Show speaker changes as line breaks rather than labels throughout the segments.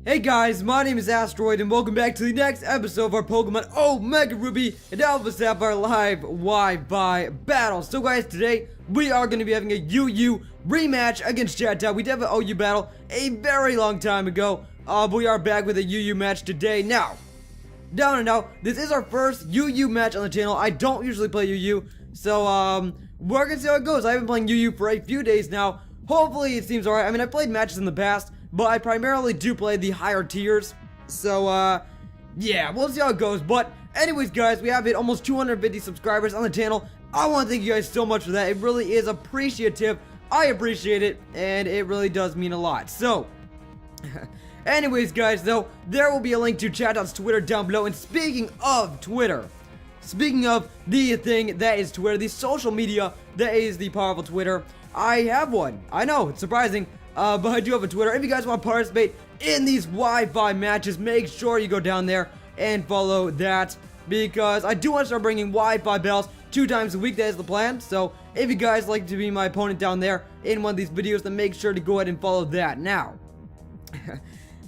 Hey guys, my name is Asteroid and welcome back to the next episode of our Pokemon Omega Ruby and Alpha Sapphire live Wi-Fi battle. So guys, today we are going to be having a UU rematch against Chatot. We did have an OU battle a very long time ago, but we are back with a UU match today. Now, this is our first UU match on the channel. I don't usually play UU, so we're going to see how it goes. I've been playing UU for a few days now. Hopefully it seems alright. I mean, I played matches in the past, but I primarily do play the higher tiers. So, yeah, we'll see how it goes. But anyways, guys, we have hit almost 250 subscribers on the channel. I want to thank you guys so much for that. It really is appreciative. I appreciate it, and it really does mean a lot. So, anyways, guys, though, there will be a link to Chatot's Twitter down below. And speaking of Twitter, speaking of the thing that is Twitter, the social media that is the powerful Twitter, I have one. I know, it's surprising. But I do have a Twitter. If you guys want to participate in these Wi-Fi matches, make sure you go down there and follow that, because I do want to start bringing Wi-Fi battles 2 times a week. That is the plan. So if you guys like to be my opponent down there in one of these videos, then make sure to go ahead and follow that. Now,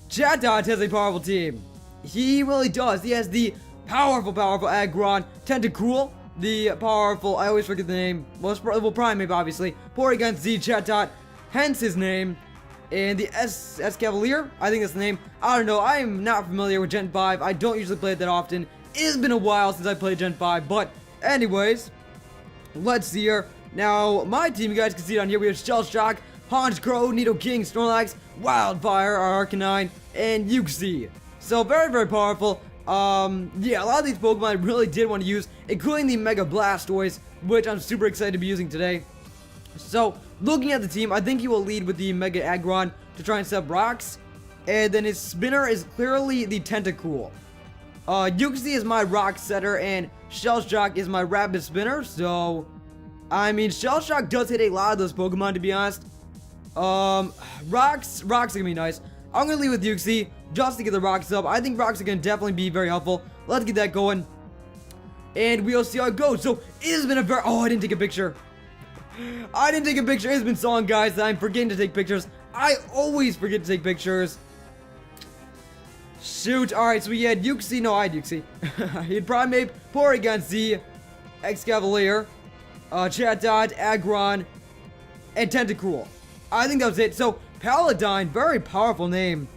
Chatot has a powerful team. He really does. He has the powerful Aggron, Tentacruel, the powerful, I always forget the name, well, Primeape, obviously, Porygon Z, Chatot, hence his name, and the Cavalier, I think that's the name. I don't know, I am not familiar with Gen 5, I don't usually play it that often. It has been a while since I played Gen 5, but anyways, let's see here. Now, my team, you guys can see it on here, we have Shell Shock, Honchkrow, Nidoking, Snorlax, Wildfire, Arcanine, and Uxie. So, very, very powerful. Yeah, a lot of these Pokemon I really did want to use, including the Mega Blastoise, which I'm super excited to be using today. So, looking at the team, I think he will lead with the Mega Aggron to try and set up rocks. And then his spinner is clearly the Tentacruel. Uxie is my rock setter, and Shell Shock is my rapid spinner. So, I mean, Shell Shock does hit a lot of those Pokemon, to be honest. Rocks are gonna be nice. I'm gonna lead with Uxie just to get the rocks up. I think rocks are gonna definitely be very helpful. Let's get that going, and we'll see how it goes. So, it has been a very... Oh, I didn't take a picture. I didn't take a picture. It's been so long, guys, that I'm forgetting to take pictures. I always forget to take pictures. Shoot. Alright, so we had Uxie. No, I had Uxie. He had Primeape, Porygon Z, Cavalier, Chatot, Aggron, and Tentacruel. I think that was it. So, Paladine, very powerful name.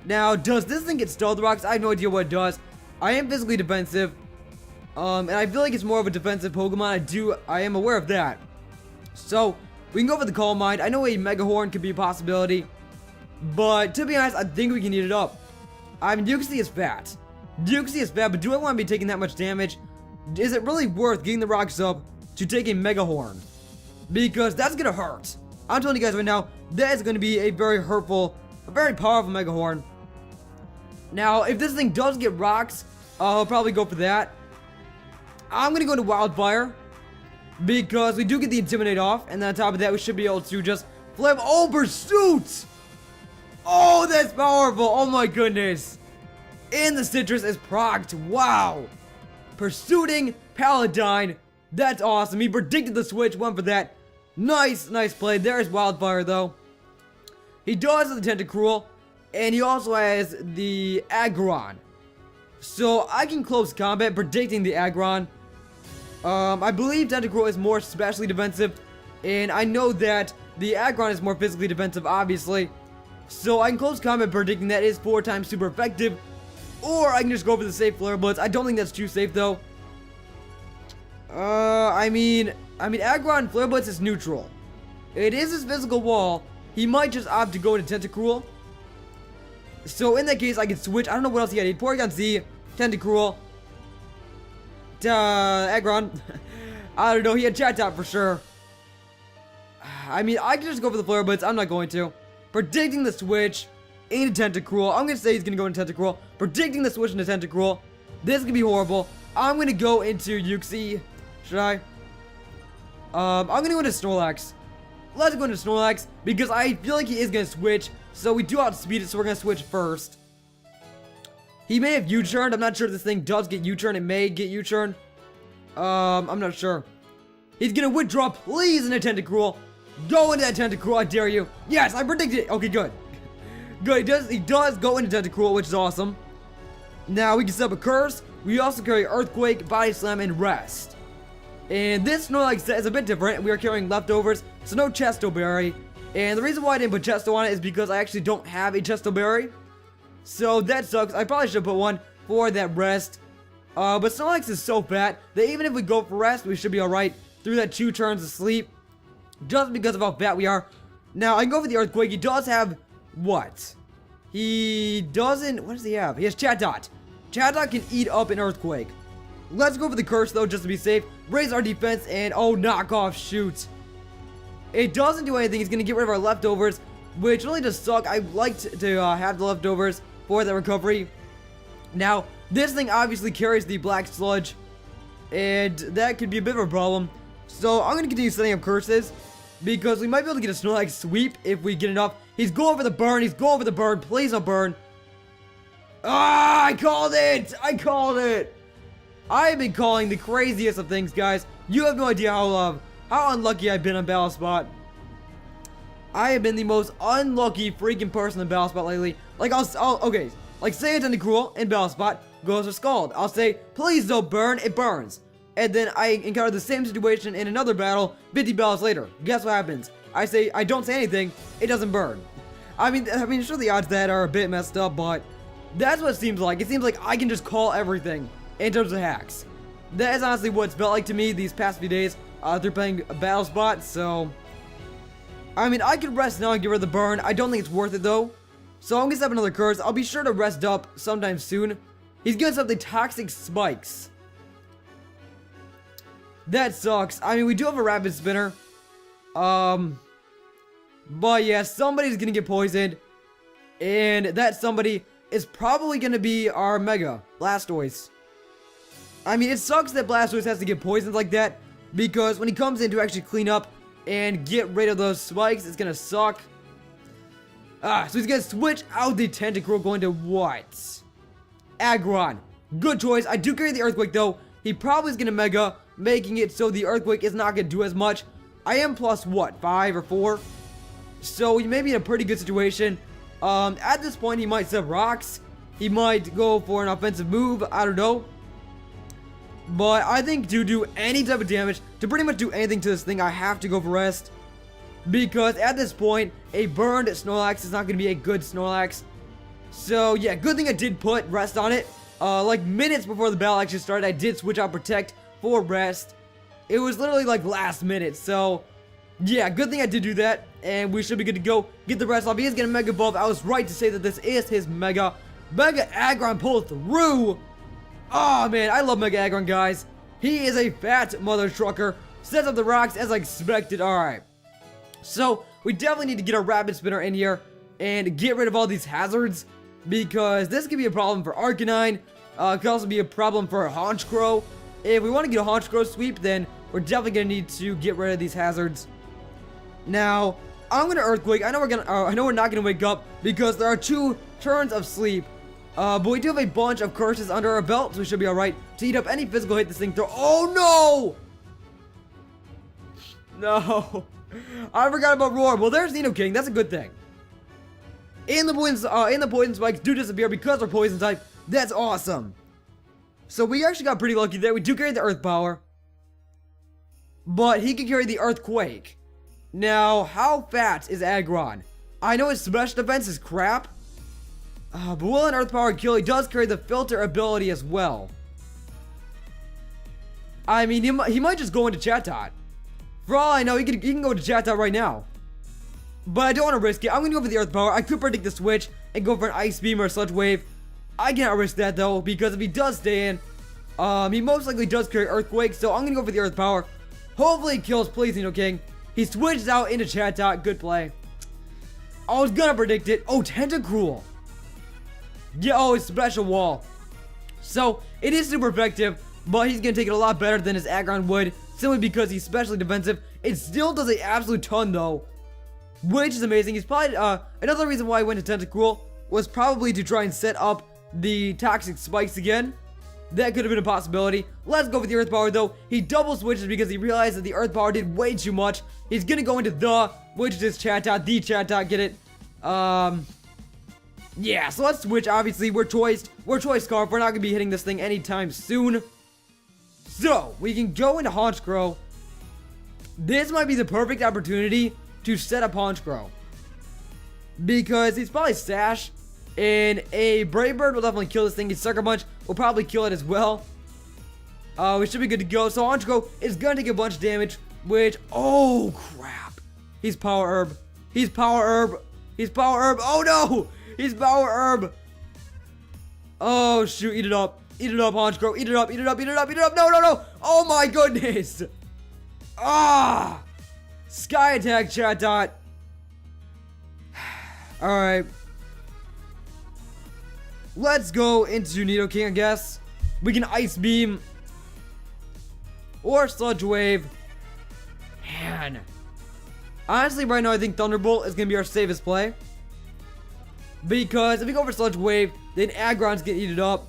Now, does this thing get Stealth Rocks? I have no idea what it does. I am physically defensive. And I feel like it's more of a defensive Pokemon. I am aware of that. So, we can go for the Calm Mind. I know a Mega Horn could be a possibility, but to be honest, I think we can eat it up. I mean, Uxie is fat. Uxie is fat, but do I want to be taking that much damage? Is it really worth getting the rocks up to take a Mega Horn? Because that's going to hurt. I'm telling you guys right now, that is going to be a very hurtful, a very powerful Mega Horn. Now, if this thing does get rocks, I'll probably go for that. I'm going to go to Wildfire, because we do get the Intimidate off, and then on top of that, we should be able to just flip. Oh, Pursuit! Oh, that's powerful! Oh my goodness! And the Citrus is procced. Wow! Pursuing Paladine. That's awesome. He predicted the switch, went for that. Nice play. There's Wildfire, though. He does have the Tentacruel, and he also has the Aggron. So, I can close combat predicting the Aggron. I believe Tentacruel is more specially defensive, and I know that the Aggron is more physically defensive, obviously. So I can close combat predicting that is 4 times super effective, or I can just go for the safe Flare Blitz. I don't think that's too safe, though. I mean, Aggron Flare Blitz is neutral. It is his physical wall. He might just opt to go into Tentacruel. So in that case, I can switch. I don't know what else he had. He had Porygon Z, Tentacruel, Aggron. I don't know, he had Chatot for sure. I mean, I can just go for the Flare Blitz. I'm not going to. Predicting the switch into Tentacruel. I'm going to say he's going to go into Tentacruel. Predicting the switch into Tentacruel. This could be horrible. I'm going to go into Uxie. Should I? I'm going to go into Snorlax. Let's go into Snorlax, because I feel like he is going to switch. So we do outspeed it, so we're going to switch first. He may have U-turned. I'm not sure if this thing does get U-turned. It may get U-turned. I'm not sure. He's gonna withdraw, please, into Tentacruel. Go into that Tentacruel, I dare you. Yes, I predicted it. Okay, good. Good, he does go into Tentacruel, which is awesome. Now we can set up a curse. We also carry Earthquake, Body Slam, and Rest. And this Snorlax set is a bit different. We are carrying leftovers, so no Chesto Berry. And the reason why I didn't put Chesto on it is because I actually don't have a Chesto Berry. So that sucks. I probably should put one for that Rest. But Snorlax is so fat that even if we go for Rest, we should be alright through that 2 turns of sleep. Just because of how fat we are. Now, I can go for the Earthquake. He does have... what? He doesn't... what does he have? He has Chatot. Chatot can eat up an Earthquake. Let's go for the Curse, though, just to be safe. Raise our defense, and... oh, knock off, shoot. It doesn't do anything. He's going to get rid of our leftovers, which really does suck. I like to have the leftovers for that recovery. Now, this thing obviously carries the Black Sludge, and that could be a bit of a problem. So, I'm going to continue setting up curses, because we might be able to get a Snorlax sweep if we get enough. He's going for the burn. He's going for the burn. Please don't burn. Ah, I called it. I called it. I have been calling the craziest of things, guys. You have no idea how unlucky I've been on Battle Spot. I have been the most unlucky freaking person in Battle Spot lately. Like, okay. Like, say it's Tentacruel in Battle Spot, goes for Scald. I'll say, please don't burn. It burns. And then I encounter the same situation in another battle 50 battles later. Guess what happens? I don't say anything, it doesn't burn. I mean, sure the odds of that are a bit messed up, but that's what it seems like. It seems like I can just call everything in terms of hacks. That is honestly what it's felt like to me these past few days through playing Battle Spot, so... I mean, I could rest now and get rid of the burn. I don't think it's worth it, though. So I'm gonna set up another curse. I'll be sure to rest up sometime soon. He's gonna set up the Toxic Spikes. That sucks. I mean, we do have a Rapid Spinner. But yeah, somebody's gonna get poisoned. And that somebody is probably gonna be our Mega Blastoise. I mean, it sucks that Blastoise has to get poisoned like that, because when he comes in to actually clean up and get rid of those spikes, it's gonna suck. So he's gonna switch out the Tentacruel, going to what? Aggron. Good choice. I do carry the Earthquake, though. He probably is gonna Mega, making it so the Earthquake is not gonna do as much. I am plus, what, 5 or 4? So he may be in a pretty good situation. At this point, he might set up Rocks. He might go for an offensive move. I don't know. But I think to do any type of damage, to pretty much do anything to this thing, I have to go for Rest. Because at this point, a burned Snorlax is not going to be a good Snorlax. So yeah, good thing I did put Rest on it. Like minutes before the battle actually started, I did switch out Protect for Rest. It was literally like last minute, so yeah, good thing I did do that. And we should be good to go. Get the Rest off. He is getting Mega Evolve. I was right to say that this is his Mega. Mega Aggron pulled through. Oh man, I love Mega Aggron, guys. He is a fat mother trucker. Sets up the rocks as I expected. Alright. So, we definitely need to get a Rapid Spinner in here and get rid of all these hazards, because this could be a problem for Arcanine. Could also be a problem for Honchkrow. If we want to get a Honchkrow sweep, then we're definitely going to need to get rid of these hazards. Now, I'm going to Earthquake. I know we're not going to wake up because there are 2 turns of sleep. But we do have a bunch of curses under our belt, so we should be alright to eat up any physical hit this thing throws. Oh no! No. I forgot about Roar. Well, there's King. That's a good thing. And the poison spikes do disappear because they're poison type. That's awesome. So we actually got pretty lucky there. We do carry the Earth Power, but he can carry the Earthquake. Now, how fat is Aggron? I know his special defense is crap, but will an Earth Power kill? He does carry the Filter ability as well. I mean, he might just go into Chatot. For all I know, he can go to Chatot right now. But I don't want to risk it. I'm going to go for the Earth Power. I could predict the switch and go for an Ice Beam or a Sludge Wave. I cannot risk that, though, because if he does stay in, he most likely does carry Earthquake. So I'm going to go for the Earth Power. Hopefully it kills, please, King. He switches out into Chatot. Good play. I was going to predict it. Oh, Tentacruel. Yeah, oh, his Special Wall. So, it is super effective, but he's going to take it a lot better than his Aggron would, simply because he's specially defensive. It still does an absolute ton, though, which is amazing. He's probably, another reason why I went to Tentacruel was probably to try and set up the Toxic Spikes again. That could have been a possibility. Let's go with the Earth Power, though. He double switches because he realized that the Earth Power did way too much. He's going to go into which is Chatot, the Chatot, get it? Yeah, so let's switch. Obviously, we're choice Scarf. We're not gonna be hitting this thing anytime soon. So we can go into Honchkrow. This might be the perfect opportunity to set up Honchkrow, because he's probably Sash, and a Brave Bird will definitely kill this thing. His Sucker Punch will probably kill it as well. We should be good to go. So Honchkrow is gonna take a bunch of damage, which, oh crap, he's Power Herb. He's Power Herb. He's Power Herb. Oh no, he's Power Herb. Oh shoot, eat it up. Eat it up, Honchkrow. Eat it up, eat it up, eat it up, eat it up. No, no, no. Oh my goodness. Ah! Sky Attack, Chatot. Alright. Let's go into Nidoking, I guess. We can Ice Beam. Or Sludge Wave. Man. Honestly, right now, I think Thunderbolt is going to be our safest play. Because if we go for Sludge Wave, then Aggron's going to eat it up.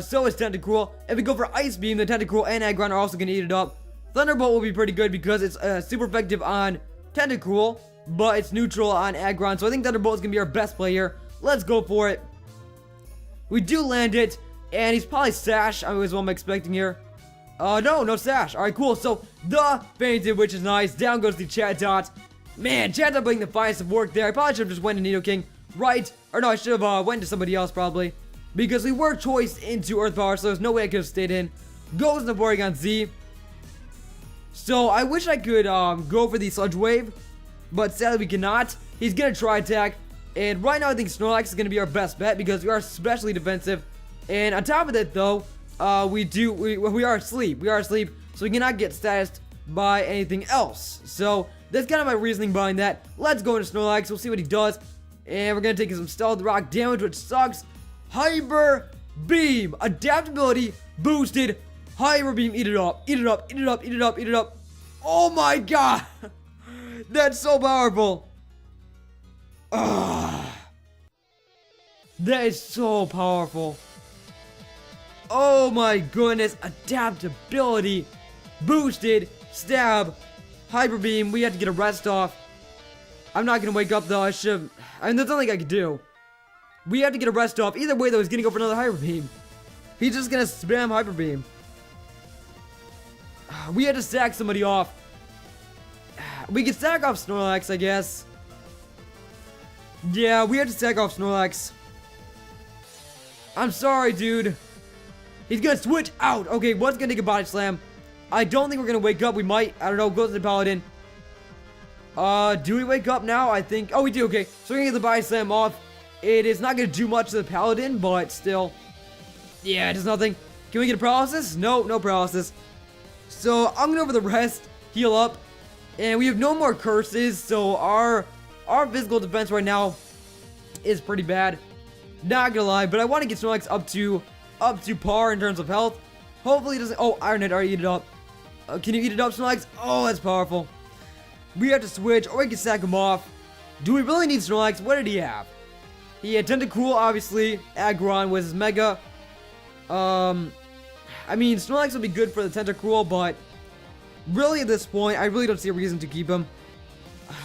So is Tentacruel. If we go for Ice Beam, then Tentacruel and Aggron are also going to eat it up. Thunderbolt will be pretty good because it's super effective on Tentacruel, but it's neutral on Aggron. So I think Thunderbolt is going to be our best player. Let's go for it. We do land it, and he's probably Sash. I was what I'm expecting here. No Sash. Alright, cool. So the fainted, which is nice. Down goes the Chatot. Man, Chatot putting the finest of work there. I probably should have just went to Nidoking, right? Or no, I should have went to somebody else probably, because we were choiced into Earth Power, so there's no way I could have stayed in. Goes into Porygon Z. So I wish I could go for the Sludge Wave, but sadly we cannot. He's gonna try attack, and right now I think Snorlax is gonna be our best bet because we are especially defensive. And on top of that though, we are asleep. We are asleep, so we cannot get statused by anything else. So that's kind of my reasoning behind that. Let's go into Snorlax. We'll see what he does, and we're gonna take some Stealth Rock damage, which sucks. Hyper Beam, adaptability boosted. Hyper Beam, eat it up, eat it up, eat it up, eat it up, eat it up. Oh my god, that's so powerful. That is so powerful. Oh my goodness, adaptability boosted. Stab, Hyper Beam. We have to get a rest off. I'm not gonna wake up though. There's nothing I could do. We have to get a rest off. Either way though, he's gonna go for another Hyper Beam. He's just gonna spam Hyper Beam. We had to sack somebody off. We could sack off Snorlax, I guess. Yeah, we had to sack off Snorlax. I'm sorry, dude. He's gonna switch out. Okay, what's gonna take a body slam? I don't think we're gonna wake up. We might. I don't know. Go to the Paladin. Do we wake up now? I think. Oh, we do. Okay, so we're gonna get the body slam off. It is not gonna do much to the Paladin, but still. Yeah, it does nothing. Can we get a paralysis? No, no paralysis. So I'm gonna go for the rest, heal up, and we have no more curses. So our physical defense right now is pretty bad. Not gonna lie, but I want to get Snorlax up to par in terms of health. Hopefully it doesn't. Oh, Ironhead already eat it up. Can you eat it up, Snorlax? Oh, that's powerful. We have to switch, or we can sack him off. Do we really need Snorlax? What did he have? He had Tentacruel, obviously. Aggron was his Mega. I mean, Snorlax would be good for the Tentacruel, but really at this point, I really don't see a reason to keep him.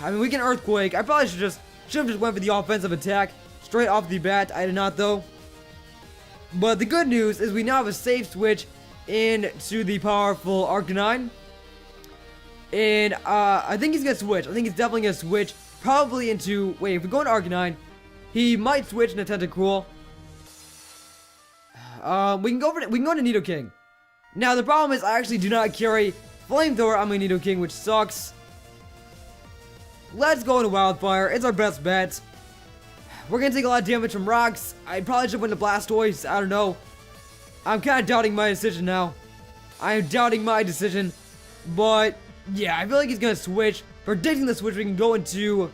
I mean, we can Earthquake. I probably should have just went for the offensive attack straight off the bat. I did not though. But the good news is we now have a safe switch into the powerful Arcanine. And I think he's gonna switch. I think he's definitely gonna switch probably into. Wait, if we go into Arcanine, he might switch into Tentacruel. We can go into Nidoking. Now the problem is I actually do not carry Flamethrower on my Nidoking, which sucks. Let's go into Wildfire. It's our best bet. We're gonna take a lot of damage from rocks. I probably should win the Blastoise. I don't know. I'm kind of doubting my decision now. I am doubting my decision. But yeah, I feel like he's gonna switch. Predicting the switch, we can go into.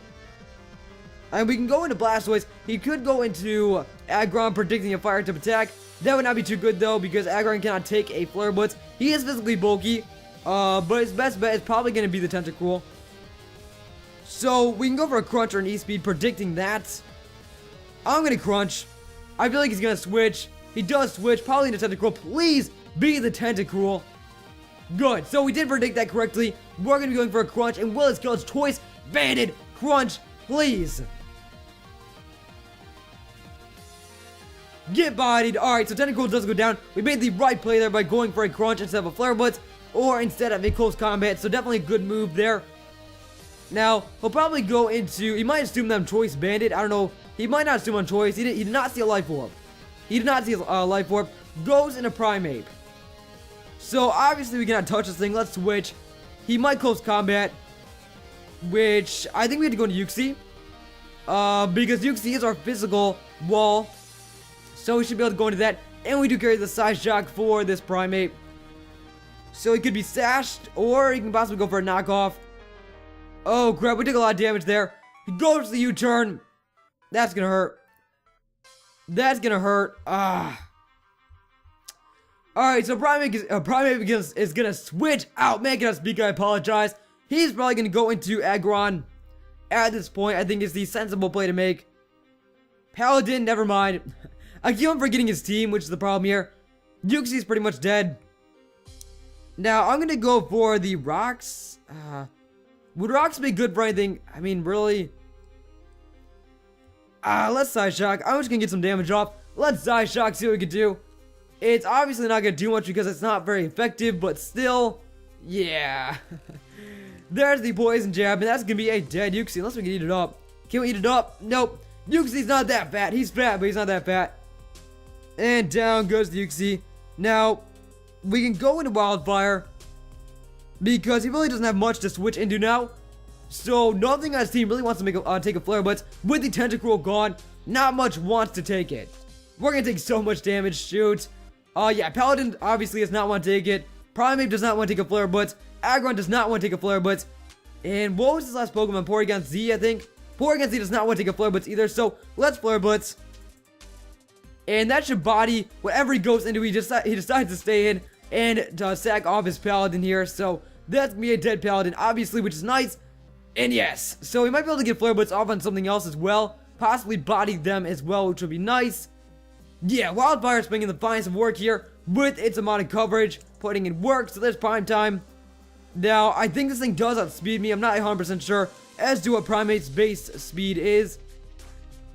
And we can go into Blastoise. He could go into Aggron, predicting a fire type attack. That would not be too good though, because Aggron cannot take a Flare Blitz. He is physically bulky, but his best bet is probably going to be the Tentacruel. So we can go for a Crunch or an E-Speed, predicting that. I'm going to Crunch. I feel like he's going to switch. He does switch, probably into Tentacruel. Please be the Tentacruel. Good, so we did predict that correctly. We're going to be going for a Crunch, and will it kill its choice? Banded Crunch, please. Get bodied. Alright, so Tentacruel does go down. We made the right play there by going for a crunch instead of a Flare Blitz, or instead of a close combat, so definitely a good move there. Now, he'll probably go into, he might assume them Choice Bandit, I don't know, he might not assume on Choice, he did not see a Life Orb. He did not see a Life Orb, goes into Primeape. So, obviously we cannot touch this thing, let's switch. He might close combat, which, I think we have to go into Uxie. Because Uxie is our physical wall, so we should be able to go into that, and we do carry the Size Shock for this Primeape. So he could be sashed, or he can possibly go for a knockoff. Oh crap, we took a lot of damage there. He goes to the U-turn. That's gonna hurt. That's gonna hurt. Alright, so Primeape is gonna switch out. Man, can I speak? I apologize. He's probably gonna go into Aggron. At this point, I think it's the sensible play to make. Paladin, never mind. I keep on forgetting his team, which is the problem here. Uxie's pretty much dead. Now, I'm gonna go for the rocks. Would rocks be good for anything? I mean, really? Let's Side Shock. I'm just gonna get some damage off. Let's Side Shock, see what we can do. It's obviously not gonna do much because it's not very effective, but still, yeah. There's the Poison Jab, and that's gonna be a dead Uxie, unless we can eat it up. Can we eat it up? Nope. Uxie's not that fat. He's fat, but he's not that fat. And down goes the Uxie. Now, we can go into Wildfire, because he really doesn't have much to switch into now. So, nothing on his team really wants to take a Flare, but with the Tentacruel gone, not much wants to take it. We're gonna take so much damage, shoot. Yeah, Paladin obviously does not want to take it. Primeape does not want to take a Flare Blitz. Aggron does not want to take a Flare Blitz. And what was his last Pokemon? Porygon Z, I think. Porygon Z does not want to take a Flare Blitz either, so let's Flare Blitz. And that should body whatever he goes into. He decides to stay in and sack off his Paladin here, so that's gonna be a dead Paladin, obviously, which is nice. And yes, so we might be able to get Flare Blitz off on something else as well. Possibly body them as well, which would be nice. Yeah, Wildfire is putting in the finest of work here with its amount of coverage, putting in work, so there's prime time. Now, I think this thing does outspeed me. I'm not 100% sure as to what Primate's base speed is,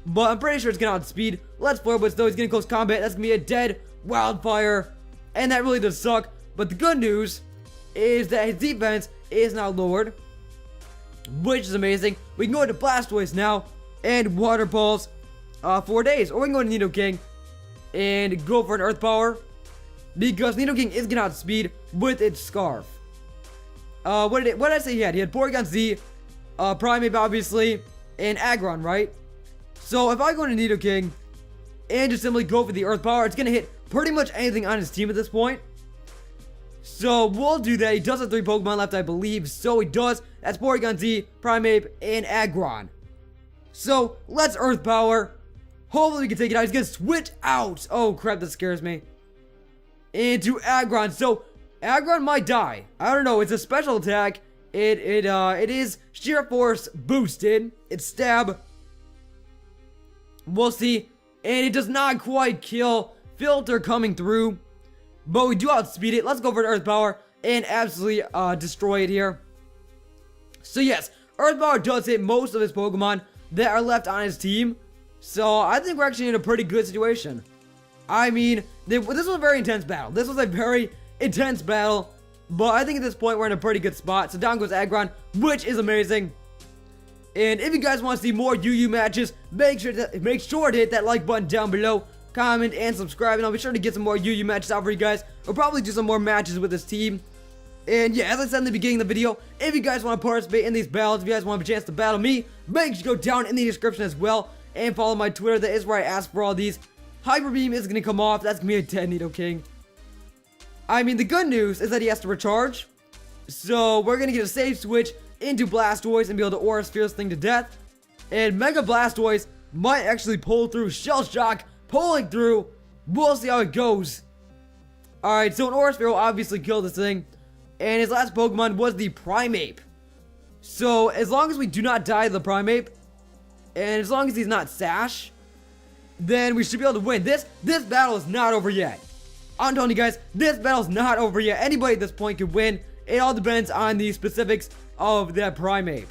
but I'm pretty sure it's gonna outspeed. Let's Flare Blitz though. He's getting close combat. That's gonna be a dead Wildfire, and that really does suck. But the good news is that his defense is now lowered, which is amazing. We can go into Blastoise now and Water Pulse 4 days, or we can go to Nidoking and go for an Earth Power, because Nidoking is gonna outspeed with its Scarf. What did I say he had? He had Porygon Z, Primeape obviously, and Aggron, right? So if I go into Nidoking and just simply go for the Earth Power, it's gonna hit pretty much anything on his team at this point. So we'll do that. He does have 3 Pokemon left, I believe. So he does. That's Porygon Z, Primeape, and Aggron. So let's Earth Power. Hopefully we can take it out. He's gonna switch out. Oh crap, that scares me. Into Aggron. So Aggron might die. I don't know. It's a special attack. It is Sheer Force boosted. It's Stab. We'll see. And it does not quite kill. Filter coming through. But we do outspeed it. Let's go for an Earth Power and absolutely destroy it here. So yes, Earth Power does hit most of his Pokemon that are left on his team. So I think we're actually in a pretty good situation. I mean, this was a very intense battle. This was a very intense battle. But I think at this point we're in a pretty good spot. So down goes Aggron, which is amazing. And if you guys want to see more UU matches, make sure to hit that like button down below. Comment and subscribe, and I'll be sure to get some more UU matches out for you guys. We'll probably do some more matches with this team. And yeah, as I said in the beginning of the video, if you guys want to participate in these battles, if you guys want a chance to battle me, make sure you go down in the description as well. And follow my Twitter, that is where I ask for all these. Hyper Beam is going to come off, that's going to be a dead Nidoking. I mean, the good news is that he has to recharge. So we're going to get a save switch into Blastoise and be able to Aura Sphere this thing to death. And Mega Blastoise might actually pull through. Shell Shock pulling through. We'll see how it goes. Alright, so an Aura Sphere will obviously kill this thing. And his last Pokemon was the Primeape. So as long as we do not die to the Primeape, and as long as he's not Sash, then we should be able to win. This battle is not over yet. I'm telling you guys, this battle's not over yet. Anybody at this point could win. It all depends on the specifics of that Primeape.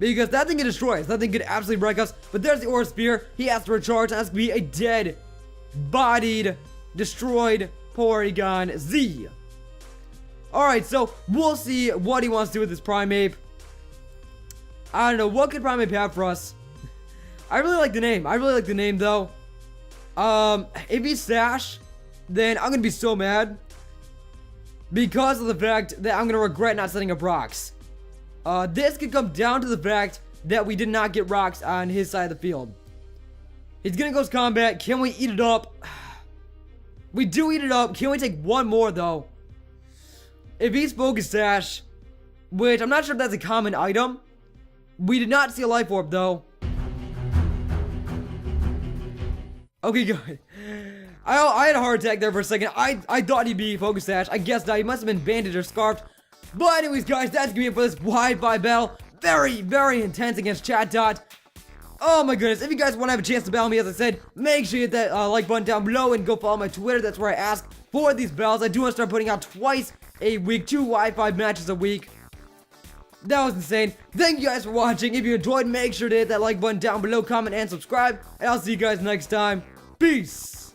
Because that thing can destroy us. That thing could absolutely wreck us. But there's the Aura Spear. He has to recharge. And that's going to be a dead, bodied, destroyed Porygon Z. Alright, so we'll see what he wants to do with this Primeape. I don't know. What could Primeape have for us? I really like the name. I really like the name, though. If he's Sash, then I'm going to be so mad. Because of the fact that I'm going to regret not setting up rocks. This could come down to the fact that we did not get rocks on his side of the field. He's going to Ghost Combat. Can we eat it up? We do eat it up. Can we take one more, though? If he's Focus Sash, which I'm not sure if that's a common item. We did not see a Life Orb, though. Okay, good. I had a heart attack there for a second. I thought he'd be Focus Sash. I guess not. He must have been bandaged or scarfed. But anyways, guys, that's gonna be it for this Wi-Fi battle. Very, very intense against Chatot. Oh my goodness. If you guys want to have a chance to battle me, as I said, make sure you hit that like button down below and go follow my Twitter. That's where I ask for these battles. I do want to start putting out twice a week, 2 Wi-Fi matches a week. That was insane. Thank you guys for watching. If you enjoyed, make sure to hit that like button down below, comment, and subscribe. And I'll see you guys next time. Peace.